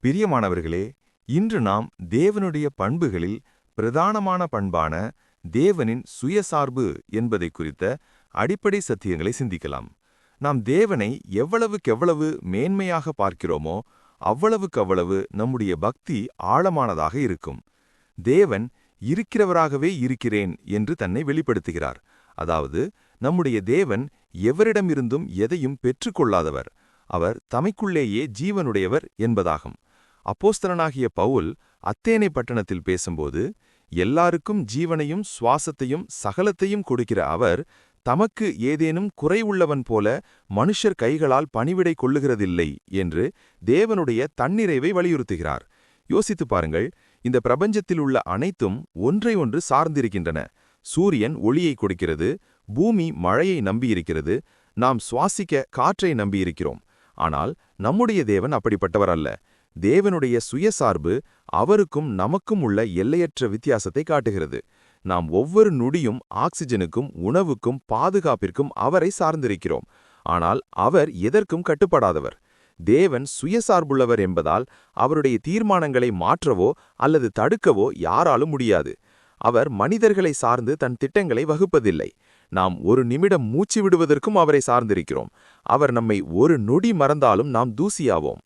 பிரியமானவர்களே, இன்று நாம் தேவனுடைய பண்புகளில் பிரதானமான பண்பான தேவனின் சுயசார்பு என்பதை குறித்த அடிப்படை சத்தியங்களை சிந்திக்கலாம். நாம் தேவனை எவ்வளவுக்கெவ்வளவு மேன்மையாக பார்க்கிறோமோ அவ்வளவுக்கவ்வளவு நம்முடைய பக்தி ஆழமானதாக இருக்கும். தேவன் இருக்கிறவராகவே இருக்கிறேன் என்று தன்னை வெளிப்படுத்துகிறார். அதாவது, நம்முடைய தேவன் எவரிடமிருந்தும் எதையும் பெற்றுக்கொள்ளாதவர், அவர் தமைக்குள்ளேயே ஜீவனுடையவர் என்பதாகும். அப்போஸ்தலனாகிய பவுல் அத்தேனை பட்டணத்தில் பேசும்போது, எல்லாருக்கும் ஜீவனையும் சுவாசத்தையும் சகலத்தையும் கொடுக்கிற அவர் தமக்கு ஏதேனும் குறைவுள்ளவன் போல மனுஷர் கைகளால் பணிவிடை கொள்ளுகிறதில்லை என்று தேவனுடைய தன்னிறைவை வலியுறுத்துகிறார். யோசித்து பாருங்கள், இந்த பிரபஞ்சத்தில் உள்ள அனைத்தும் ஒன்றை ஒன்று சார்ந்திருக்கின்றன. சூரியன் ஒளியை கொடுக்கிறது, பூமி மழையை நம்பியிருக்கிறது, நாம் சுவாசிக்க காற்றை நம்பியிருக்கிறோம். ஆனால் நம்முடைய தேவன் அப்படிப்பட்டவர் அல்ல. தேவனுடைய சுயசார்பு அவருக்கும் நமக்கும் உள்ள எல்லையற்ற வித்தியாசத்தை காட்டுகிறது. நாம் ஒவ்வொரு நொடியும் ஆக்சிஜனுக்கும் உணவுக்கும் பாதுகாப்பிற்கும் அவரை சார்ந்திருக்கிறோம். ஆனால் அவர் எதற்கும் கட்டுப்படாதவர். தேவன் சுயசார்புள்ளவர் என்பதால் அவருடைய தீர்மானங்களை மாற்றவோ அல்லது தடுக்கவோ யாராலும் முடியாது. அவர் மனிதர்களை சார்ந்து தன் திட்டங்களை வகுப்பதில்லை. நாம் ஒரு நிமிடம் மூச்சு விடுவதற்கும் அவரை சார்ந்திருக்கிறோம். அவர் நம்மை ஒரு நொடி மறந்தாலும் நாம் தூசியாவோம்.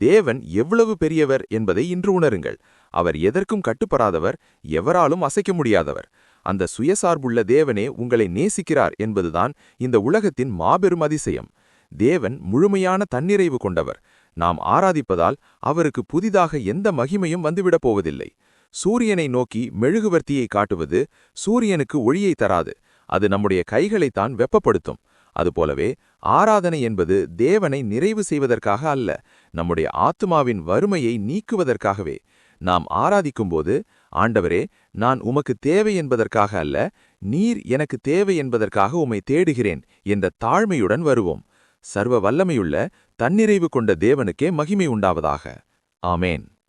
தேவன் எவ்வளவு பெரியவர் என்பதை இன்று உணருங்கள். அவர் எதற்கும் கட்டுப்படாதவர், எவராலும் அசைக்க முடியாதவர். அந்த சுயசார்புள்ள தேவனே உங்களை நேசிக்கிறார் என்பதுதான் இந்த உலகத்தின் மாபெரும் அதிசயம். தேவன் முழுமையான தன்னிறைவு கொண்டவர். நாம் ஆராதிப்பதால் அவருக்கு புதிதாக எந்த மகிமையும் வந்துவிடப் போவதில்லை. சூரியனை நோக்கி மெழுகுவர்த்தியை காட்டுவது சூரியனுக்கு ஒளியை தராது. அது நம்முடைய கைகளைத்தான் வெப்பப்படுத்தும். அதுபோலவே ஆராதனை என்பது தேவனை நிறைவு செய்வதற்காக அல்ல, நம்முடைய ஆத்துமாவின் வறுமையை நீக்குவதற்காகவே. நாம் ஆராதிக்கும்போது, ஆண்டவரே, நான் உமக்கு தேவை என்பதற்காக அல்ல, நீர் எனக்கு தேவை என்பதற்காக உம்மை தேடுகிறேன் என்ற தாழ்மையுடன் வருவோம். சர்வ வல்லமையுள்ள தன்னிறைவு கொண்ட தேவனுக்கே மகிமை உண்டாவதாக. ஆமேன்.